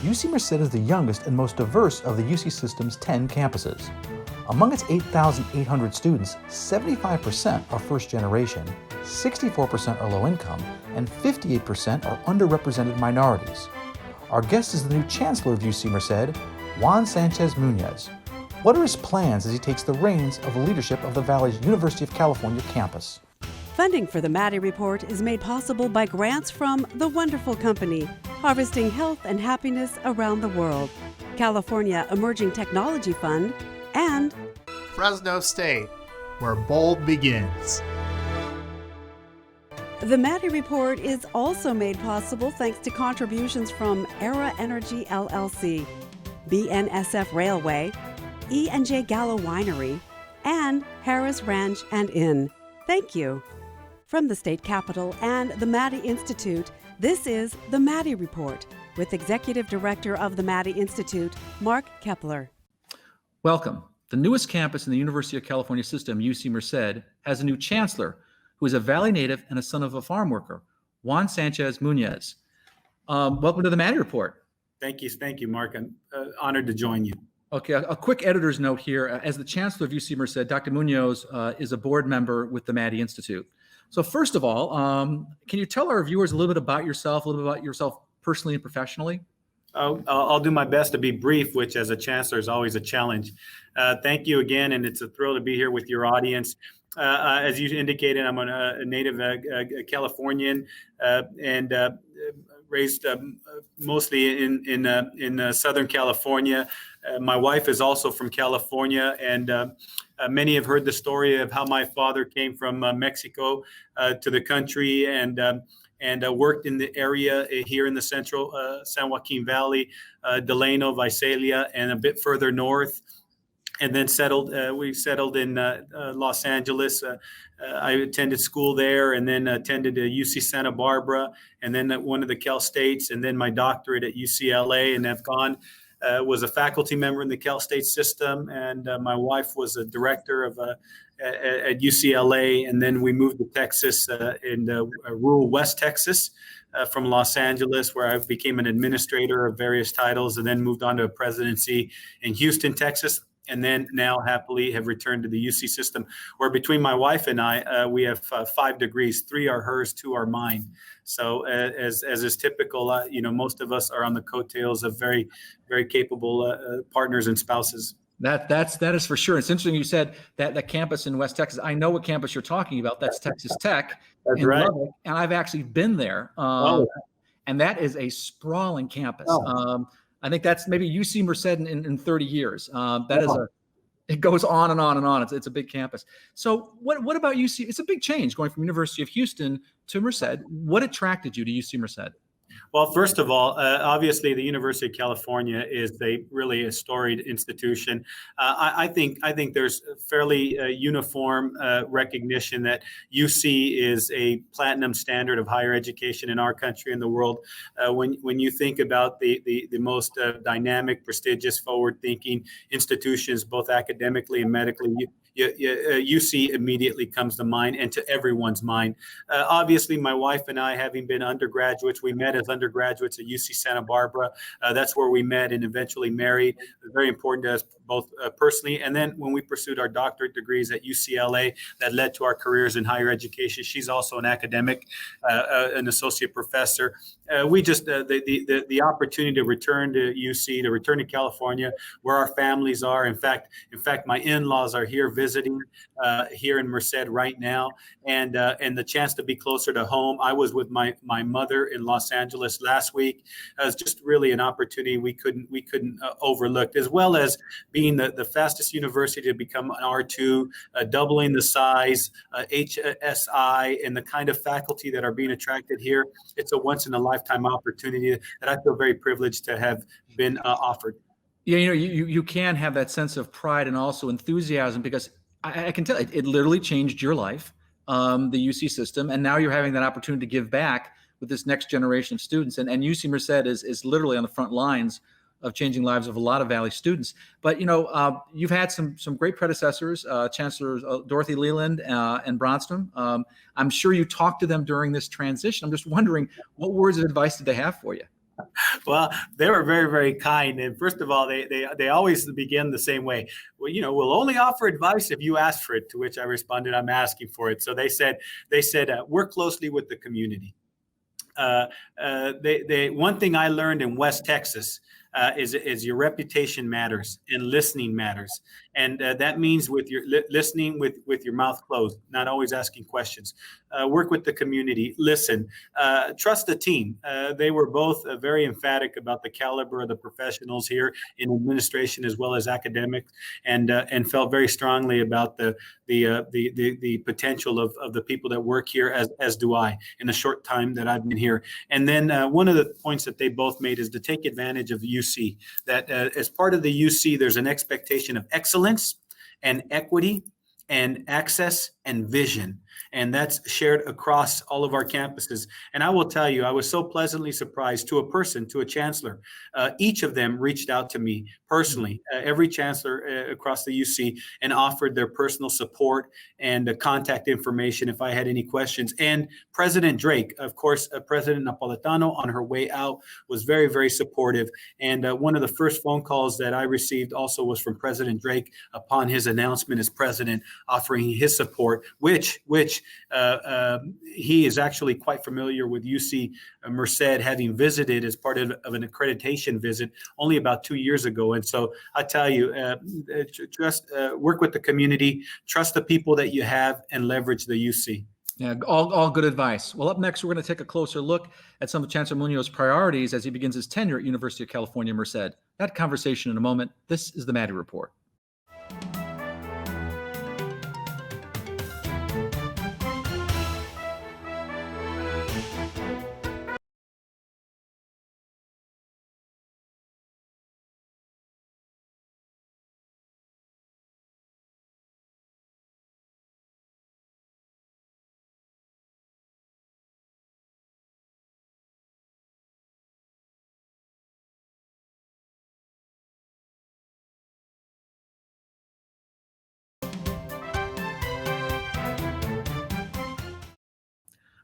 UC Merced is the youngest and most diverse of the UC system's 10 campuses. Among its 8,800 students, 75% are first generation, 64% are low income, and 58% are underrepresented minorities. Our guest is the new Chancellor of UC Merced, Juan Sánchez Muñoz. What are his plans as he takes the reins of the leadership of the Valley's University of California campus? Funding for the Maddy Report is made possible by grants from the wonderful company, harvesting health and happiness around the world, California Emerging Technology Fund, and Fresno State, where bold begins. The Maddy Report is also made possible thanks to contributions from Era Energy LLC, BNSF Railway, E&J Gallo Winery, and Harris Ranch and Inn. Thank you. From the state capitol and the Maddy Institute, this is the Maddy Report with Executive Director of the Maddy Institute, Mark Keppler. Welcome. The newest campus in the University of California system, UC Merced, has a new chancellor who is a Valley native and a son of a farm worker, Juan Sánchez Muñoz. Welcome to the Maddy Report. Thank you, Mark. I'm honored to join you. Okay, a quick editor's note here. As the Chancellor of UC Merced, Dr. Muñoz is a board member with the Maddy Institute. So first of all, can you tell our viewers a little bit about yourself, personally and professionally? I'll do my best to be brief, which as a chancellor is always a challenge. Thank you again, and it's a thrill to be here with your audience. As you indicated, I'm a native Californian and raised mostly in Southern California. My wife is also from California, and many have heard the story of how my father came from Mexico to the country and worked in the area here in the central San Joaquin Valley, Delano, Visalia, and a bit further north. And then we settled in Los Angeles. I attended school there and then attended UC Santa Barbara and then at one of the Cal States and then my doctorate at UCLA, and have gone, was a faculty member in the Cal State system. And my wife was a director of at UCLA. And then we moved to Texas in rural West Texas from Los Angeles, where I became an administrator of various titles and then moved on to a presidency in Houston, Texas. And then now happily have returned to the UC system, where between my wife and I, we have 5 degrees. 3 are hers, 2 are mine. So as is typical, most of us are on the coattails of very, very capable partners and spouses. That is for sure. It's interesting you said that the campus in West Texas. I know what campus you're talking about. That's Texas Tech. That's right. Lubbock, and I've actually been there. And that is a sprawling campus. I think that's maybe UC Merced in 30 years. It goes on and on and on. It's a big campus. So what about UC? It's a big change going from University of Houston to Merced. What attracted you to UC Merced? Well, first of all, obviously, the University of California is really a storied institution. I think there's fairly uniform recognition that UC is a platinum standard of higher education in our country and the world. When you think about the most dynamic, prestigious, forward-thinking institutions, both academically and medically, UC immediately comes to mind and to everyone's mind. Obviously, my wife and I, having been undergraduates, we met as undergraduates at UC Santa Barbara. That's where we met and eventually married. Very important to us both personally. And then when we pursued our doctorate degrees at UCLA, that led to our careers in higher education. She's also an academic, an associate professor. We just the opportunity to return to UC, to return to California, where our families are. In fact, my in-laws are here visiting here in Merced right now, and the chance to be closer to home. I was with my mother in Los Angeles last week. It was just really an opportunity we couldn't overlook, as well as being the fastest university to become an R2, doubling the size, HSI, and the kind of faculty that are being attracted here. It's a once in a lifetime opportunity that I feel very privileged to have been offered. Yeah, you can have that sense of pride and also enthusiasm, because I can tell it literally changed your life, the UC system, and now you're having that opportunity to give back with this next generation of students. And UC Merced is literally on the front lines of changing lives of a lot of Valley students. But you've had some great predecessors, Chancellors Dorothy Leland and Bronston. I'm sure you talked to them during this transition. I'm just wondering, what words of advice did they have for you? Well, they were very, very kind. And first of all, they always begin the same way. Well, we'll only offer advice if you ask for it. To which I responded, I'm asking for it. So they said, work closely with the community. One thing I learned in West Texas is your reputation matters and listening matters, and that means with your listening with your mouth closed, not always asking questions. Work with the community, listen, trust the team. They were both very emphatic about the caliber of the professionals here in administration as well as academics, and felt very strongly about the potential of the people that work here, as do I in the short time that I've been here. And then one of the points that they both made is to take advantage of UC. That as part of the UC, there's an expectation of excellence and equity and access and vision. And that's shared across all of our campuses. And I will tell you, I was so pleasantly surprised to a chancellor. Each of them reached out to me personally, every chancellor across the UC, and offered their personal support and contact information if I had any questions. And President Drake, of course, President Napolitano on her way out was very, very supportive. And one of the first phone calls that I received also was from President Drake upon his announcement as president, offering his support, which he is actually quite familiar with UC Merced, having visited as part of an accreditation visit only about 2 years ago. And so I tell you, just work with the community, trust the people that you have, and leverage the UC. Yeah, all good advice. Well, up next, we're going to take a closer look at some of Chancellor Muñoz's priorities as he begins his tenure at University of California, Merced. That conversation in a moment. This is the Maddy Report.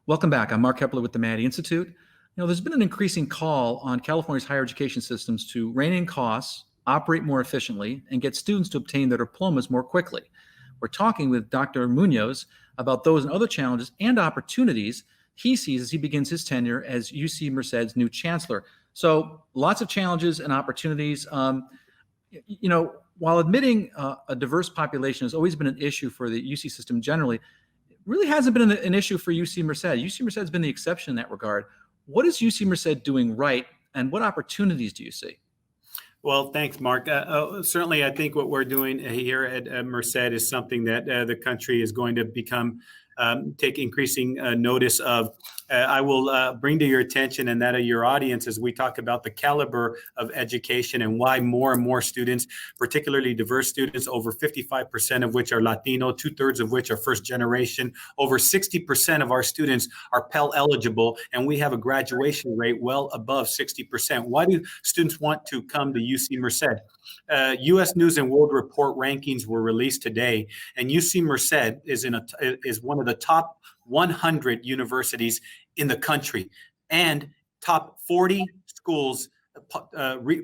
Welcome back. I'm Mark Keppler with the Maddy Institute. There's been an increasing call on California's higher education systems to rein in costs, operate more efficiently, and get students to obtain their diplomas more quickly. We're talking with Dr. Muñoz about those and other challenges and opportunities he sees as he begins his tenure as UC Merced's new chancellor. So lots of challenges and opportunities. While admitting a diverse population has always been an issue for the UC system generally, really hasn't been an issue for UC Merced. UC Merced has been the exception in that regard. What is UC Merced doing right, and what opportunities do you see? Well, thanks, Mark. Certainly, I think what we're doing here at Merced is something that the country is going to take increasing notice of. I will bring to your attention and that of your audience as we talk about the caliber of education and why more and more students, particularly diverse students, over 55% of which are Latino, 2/3 of which are first generation, over 60% of our students are Pell eligible, and we have a graduation rate well above 60%. Why do students want to come to UC Merced? U.S. News and World Report rankings were released today, and UC Merced is one of the top 100 universities in the country and top 40 schools,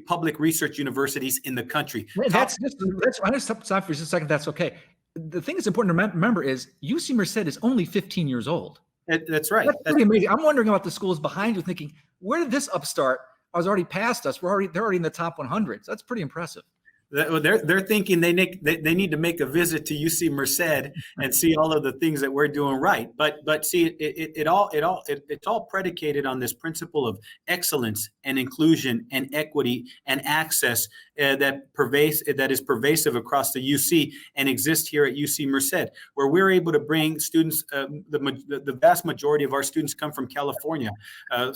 public research universities in the country. I'm going to stop for just a second. That's okay. The thing that's important to remember is UC Merced is only 15 years old. That's right. That's pretty amazing. I'm wondering about the schools behind you, thinking, where did this upstart? I was already past us. They're already in the top 100. So that's pretty impressive. They're thinking they need to make a visit to UC Merced and see all of the things that we're doing right. But see, it's all predicated on this principle of excellence and inclusion and equity and access that is pervasive across the UC and exists here at UC Merced, where we're able to bring students. The vast majority of our students come from California,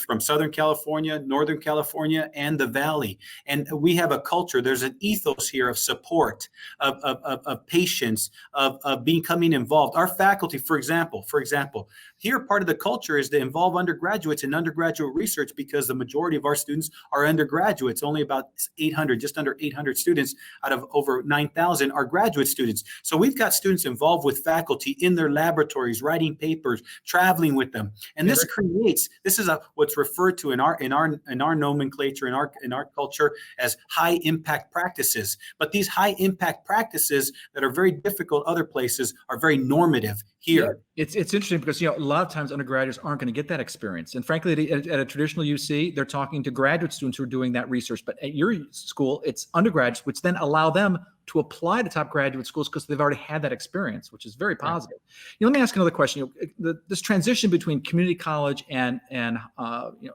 from Southern California, Northern California, and the Valley, and we have a culture. There's an ethos here of support, of patience, of becoming involved. Our faculty, for example, here, part of the culture is to involve undergraduates in undergraduate research because the majority of our students are undergraduates. Only about 800, just under 800 students out of over 9,000 are graduate students. So we've got students involved with faculty in their laboratories, writing papers, traveling with them. And this is what's referred to in our nomenclature, in our culture, as high impact practices. But these high impact practices that are very difficult other places are very normative here. Yeah, it's interesting because a lot of times undergraduates aren't going to get that experience. And frankly, at a traditional UC, they're talking to graduate students who are doing that research. But at your school, it's undergraduates, which then allow them to apply to top graduate schools because they've already had that experience, which is very positive. Let me ask another question. This transition between community college and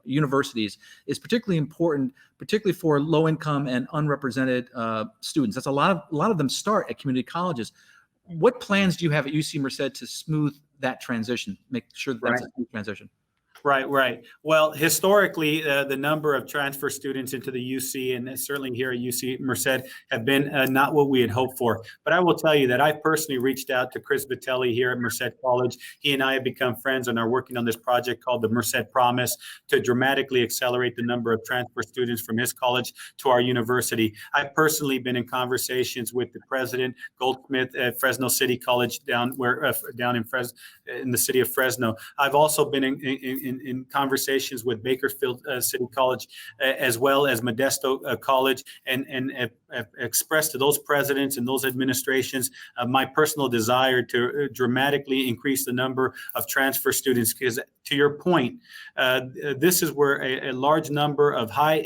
universities is particularly important, particularly for low-income and unrepresented students. That's a lot of them start at community colleges. What plans do you have at UC Merced to smooth that transition, make sure that that's a smooth transition? Right. Well, historically, the number of transfer students into the UC, and certainly here at UC Merced, have been not what we had hoped for. But I will tell you that I personally reached out to Chris Vitelli here at Merced College. He and I have become friends and are working on this project called the Merced Promise to dramatically accelerate the number of transfer students from his college to our university. I've personally been in conversations with the president, Goldsmith, at Fresno City College down in the city of Fresno. I've also been in conversations with Bakersfield City College, as well as Modesto College, and have expressed to those presidents and those administrations my personal desire to dramatically increase the number of transfer students. Because to your point, this is where a large number of high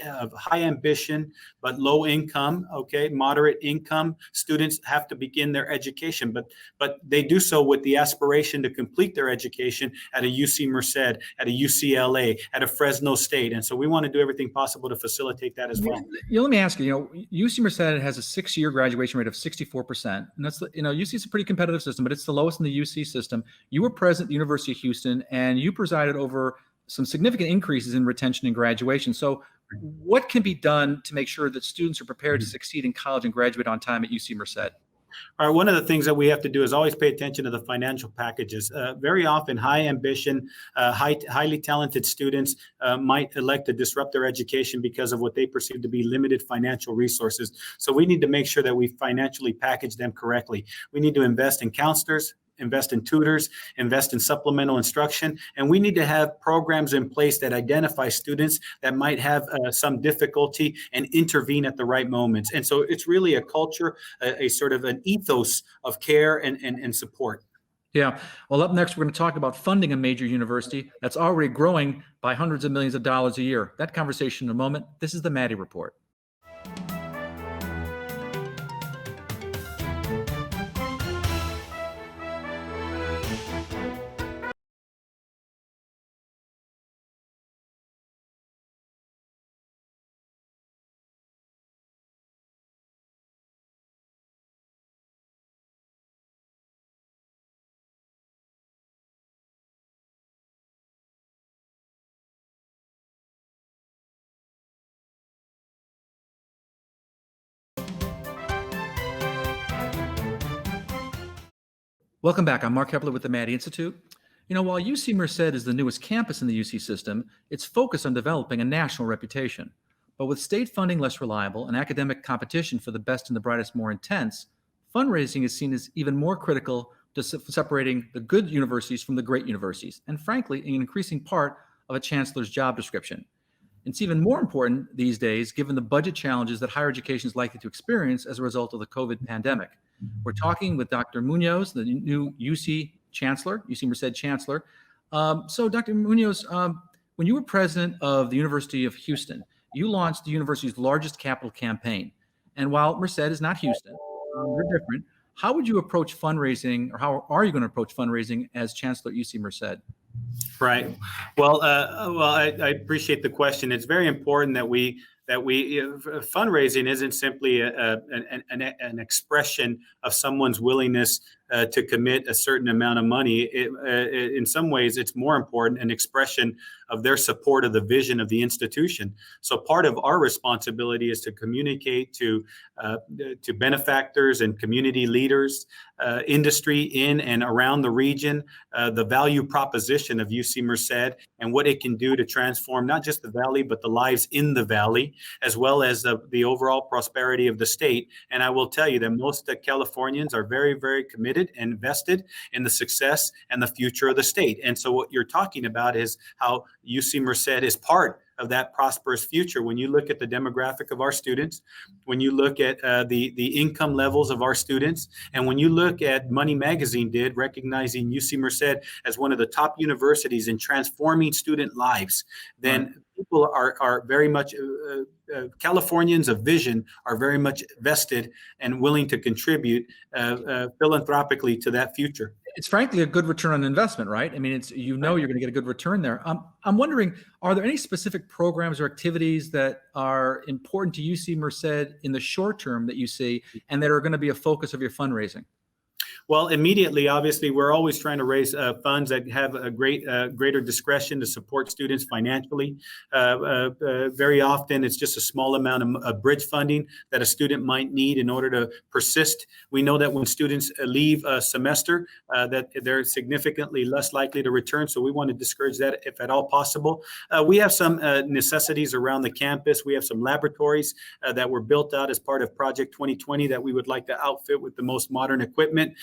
ambition but low income, moderate income students have to begin their education, but they do so with the aspiration to complete their education at a UC Merced, at a UCLA, at a Fresno State. And so we want to do everything possible to facilitate that as well. Let me ask you, UC Merced has a 6-year graduation rate of 64%. And that's, UC is a pretty competitive system, but it's the lowest in the UC system. You were president at the University of Houston, and you presided over some significant increases in retention and graduation. So what can be done to make sure that students are prepared to succeed in college and graduate on time at UC Merced? All right, one of the things that we have to do is always pay attention to the financial packages. Very often, high ambition, highly talented students might elect to disrupt their education because of what they perceive to be limited financial resources. So we need to make sure that we financially package them correctly. We need to invest in counselors, invest in tutors, invest in supplemental instruction, and we need to have programs in place that identify students that might have some difficulty and intervene at the right moments. And so it's really a culture, a sort of an ethos of care and support. Yeah. Well, up next, we're going to talk about funding a major university that's already growing by hundreds of millions of dollars a year. That conversation in a moment. This is the Maddy Report. Welcome back. I'm Mark Keppler with the Maddy Institute. While UC Merced is the newest campus in the UC system, it's focused on developing a national reputation. But with state funding less reliable and academic competition for the best and the brightest more intense, fundraising is seen as even more critical to separating the good universities from the great universities, and frankly, an increasing part of a chancellor's job description. It's even more important these days, given the budget challenges that higher education is likely to experience as a result of the COVID pandemic. We're talking with Dr. Muñoz, the new UC Chancellor, UC Merced Chancellor. So Dr. Muñoz, when you were president of the University of Houston, you launched the university's largest capital campaign. And while Merced is not Houston, they're different. How would you approach fundraising, or how are you going to approach fundraising as Chancellor at UC Merced? Right. Well, I appreciate the question. It's very important that we fundraising isn't simply an expression of someone's willingness to commit a certain amount of money. In some ways, it's more important an expression of their support of the vision of the institution. So part of our responsibility is to communicate to benefactors and community leaders, industry in and around the region, the value proposition of UC Merced and what it can do to transform not just the valley, but the lives in the valley, as well as the overall prosperity of the state. And I will tell you that most Californians are very, very committed and invested in the success and the future of the state. And so what you're talking about is how UC Merced is part of that prosperous future. When you look at the demographic of our students, when you look at the income levels of our students, and when you look at Money Magazine did, recognizing UC Merced as one of the top universities in transforming student lives, then people are very much, Californians of vision are very much vested and willing to contribute philanthropically to that future. It's frankly a good return on investment, right? I mean, it's, you're going to get a good return there. I'm wondering, are there any specific programs or activities that are important to UC Merced in the short term that you see and that are going to be a focus of your fundraising? Well, immediately, obviously, we're always trying to raise funds that have a greater discretion to support students financially. Very often, it's just a small amount of bridge funding that a student might need in order to persist. We know that when students leave a semester, that they're significantly less likely to return. So we want to discourage that if at all possible. We have some necessities around the campus. We have some laboratories that were built out as part of Project 2020 that we would like to outfit with the most modern equipment.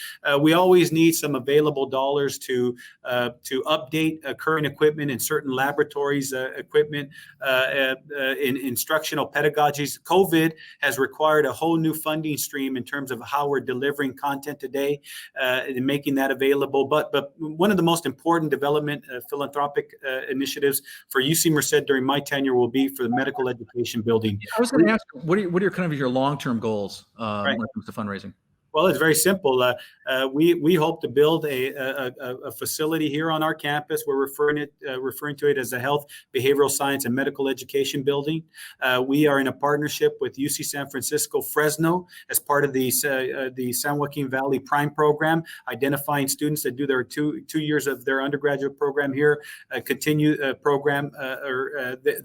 We always need some available dollars to update current equipment in certain laboratories, equipment in instructional pedagogies. COVID has required a whole new funding stream in terms of how we're delivering content today and making that available. But one of the most important development philanthropic initiatives for UC Merced during my tenure will be for the medical education building. I was going to ask, what are your kind of your long-term goals when it comes to fundraising? Well, it's very simple. We hope to build a facility here on our campus. We're referring to it as the Health, Behavioral Science, and Medical Education Building. We are in a partnership with UC San Francisco, Fresno, as part of the San Joaquin Valley Prime program, identifying students that do their two years of their undergraduate program here, continue program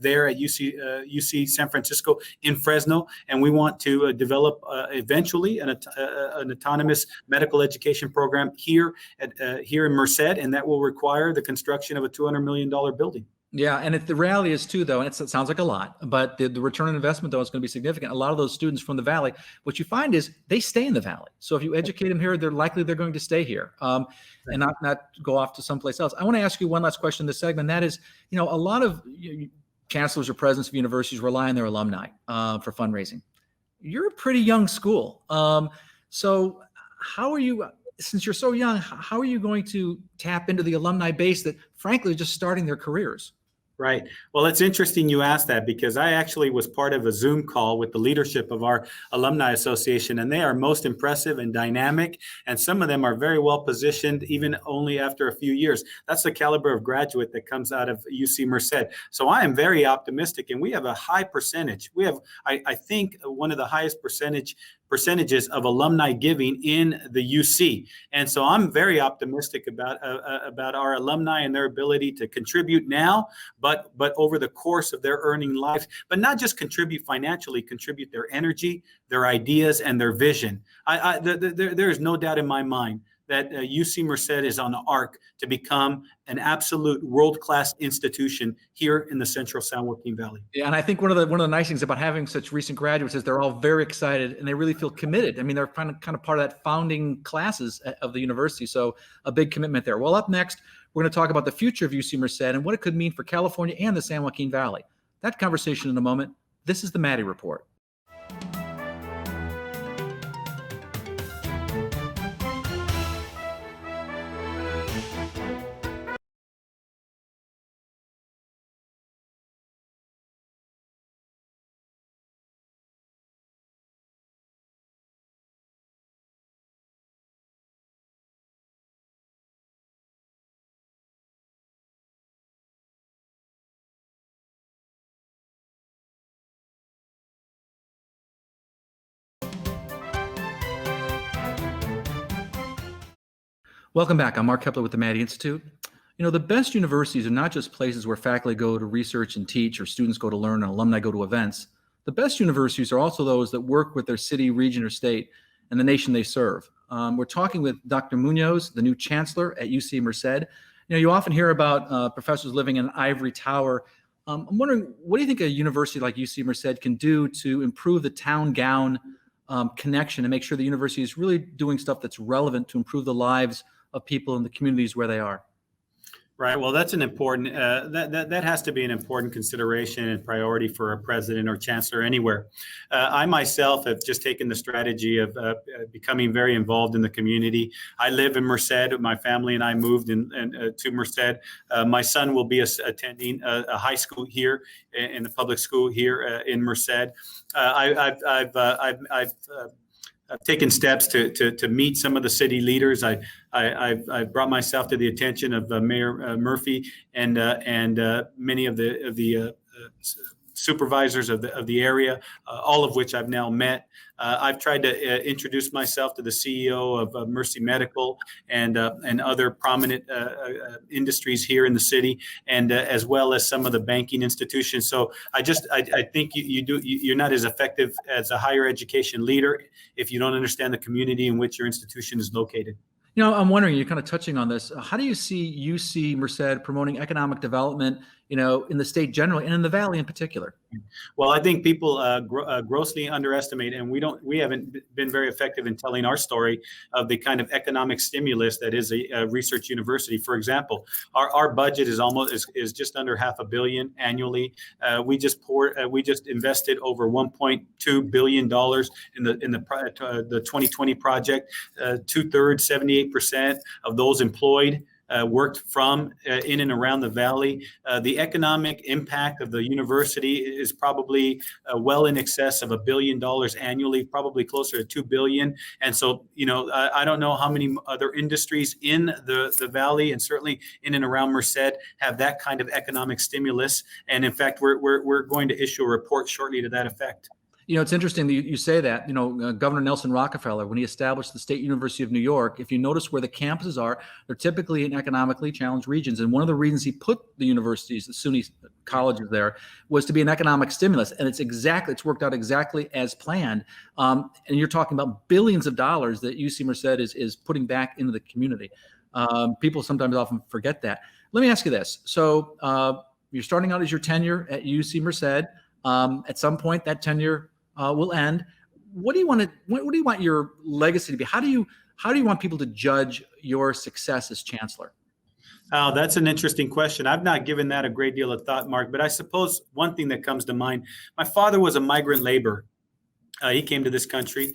there at UC San Francisco in Fresno, and we want to develop eventually an autonomous medical education program here in Merced, and that will require the construction of a $200 million building. Yeah, and the reality is too, though, and it sounds like a lot, but the return on investment, though, is going to be significant. A lot of those students from the Valley, what you find is they stay in the Valley. So if you educate them here, they're going to stay here and not go off to someplace else. I want to ask you one last question in this segment. That is, a lot of chancellors or presidents of universities rely on their alumni for fundraising. You're a pretty young school. So how are you, since you're so young, how are you going to tap into the alumni base that, frankly, are just starting their careers? Right. Well, it's interesting you asked that, because I actually was part of a Zoom call with the leadership of our alumni association, and they are most impressive and dynamic, and some of them are very well positioned even only after a few years. That's the caliber of graduate that comes out of UC Merced. So I am very optimistic, and we have a high percentage. We have, I think, one of the highest percentages of alumni giving in the UC. And so I'm very optimistic about our alumni and their ability to contribute now, but over the course of their earning life, but not just contribute financially, contribute their energy, their ideas, and their vision. There is no doubt in my mind that UC Merced is on the arc to become an absolute world-class institution here in the central San Joaquin Valley. Yeah, and I think one of the nice things about having such recent graduates is they're all very excited and they really feel committed. I mean, they're kind of part of that founding classes of the university, so a big commitment there. Well, up next, we're going to talk about the future of UC Merced and what it could mean for California and the San Joaquin Valley. That conversation in a moment. This is the Maddy Report. Welcome back. I'm Mark Keppler with the Maddy Institute. You know, the best universities are not just places where faculty go to research and teach, or students go to learn, and alumni go to events. The best universities are also those that work with their city, region, or state and the nation they serve. We're talking with Dr. Muñoz, the new chancellor at UC Merced. You know, you often hear about professors living in an ivory tower. I'm wondering, what do you think a university like UC Merced can do to improve the town-gown connection and make sure the university is really doing stuff that's relevant to improve the lives of people in the communities where they are? Right. Well, that's an important, that has to be an important consideration and priority for a president or chancellor anywhere. I myself have just taken the strategy of becoming very involved in the community. I live in Merced. My family and I moved to Merced. My son will be attending a high school here, in the public school here in Merced. I've taken steps to meet some of the city leaders. I brought myself to the attention of Mayor Murphy and many of the supervisors of the area, all of which I've now met. I've tried to introduce myself to the CEO of Mercy Medical and other prominent industries here in the city, and as well as some of the banking institutions. So I think you're not as effective as a higher education leader if you don't understand the community in which your institution is located. You know, I'm wondering, you're kind of touching on this. How do you see UC Merced promoting economic development, you know, in the state generally and in the Valley in particular? Well, I think people grossly underestimate, and we haven't been very effective in telling our story of the kind of economic stimulus that is a research university. For example, our budget is just under $500 million annually. We just invested over $1.2 billion in the 2020 project. 2/3, 78% of those employed worked from in and around the Valley. The economic impact of the university is probably well in excess of $1 billion annually, probably closer to $2 billion. And so, you know, I don't know how many other industries in the Valley and certainly in and around Merced have that kind of economic stimulus. And in fact, we're going to issue a report shortly to that effect. You know, it's interesting that you say that. You know, Governor Nelson Rockefeller, when he established the State University of New York, if you notice where the campuses are, they're typically in economically challenged regions. And one of the reasons he put the universities, the SUNY colleges there, was to be an economic stimulus. And it's worked out exactly as planned. And you're talking about billions of dollars that UC Merced is putting back into the community. People sometimes often forget that. Let me ask you this. So you're starting out as your tenure at UC Merced. At some point, that tenure will end. What do you want your legacy to be? How do you want people to judge your success as chancellor? Oh, that's an interesting question. I've not given that a great deal of thought, Mark, but I suppose one thing that comes to mind, my father was a migrant laborer. He came to this country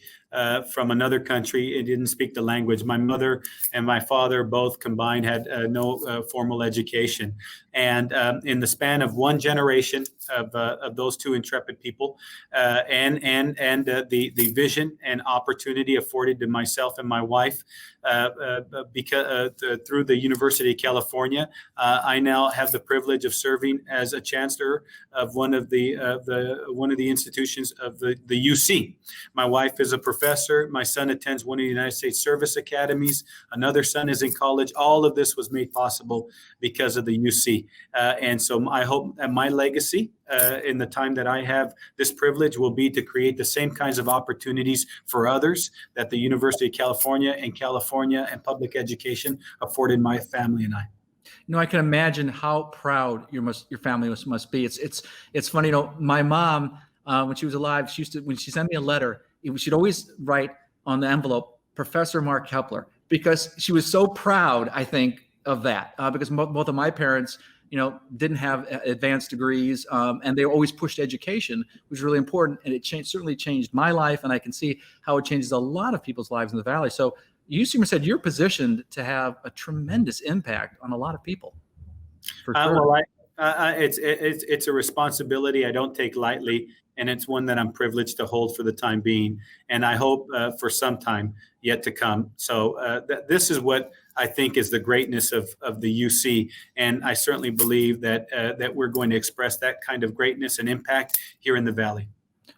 from another country and didn't speak the language. My mother and my father both combined had no formal education. And in the span of one generation of those two intrepid people, and the vision and opportunity afforded to myself and my wife through the University of California, I now have the privilege of serving as a chancellor of one of the institutions of the UC. My wife is a professor. My son attends one of the United States Service Academies. Another son is in college. All of this was made possible because of the UC. And so I hope that my legacy in the time that I have this privilege will be to create the same kinds of opportunities for others that the University of California and public education afforded my family and I. You know, I can imagine how proud your family must be. It's funny, you know, my mom, when she was alive, when she sent me a letter, she'd always write on the envelope, Professor Mark Keppler, because she was so proud, I think, of that. Because both of my parents, you know, didn't have advanced degrees, and they always pushed education, which was really important. And it certainly changed my life, and I can see how it changes a lot of people's lives in the Valley. So UC Merced, you're positioned to have a tremendous impact on a lot of people. For sure. Well, it's a responsibility I don't take lightly, and it's one that I'm privileged to hold for the time being, and I hope for some time yet to come. So this is what I think is the greatness of the UC, and I certainly believe that we're going to express that kind of greatness and impact here in the Valley.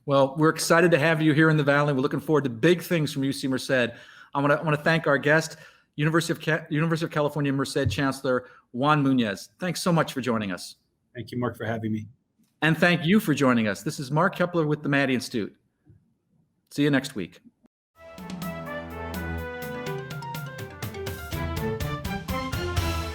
Well, we're excited to have you here in the Valley. We're looking forward to big things from UC Merced. I want to thank our guest, University of California Merced Chancellor Juan Muñoz. Thanks so much for joining us. Thank you, Mark, for having me. And thank you for joining us. This is Mark Keppler with the Maddy Institute. See you next week.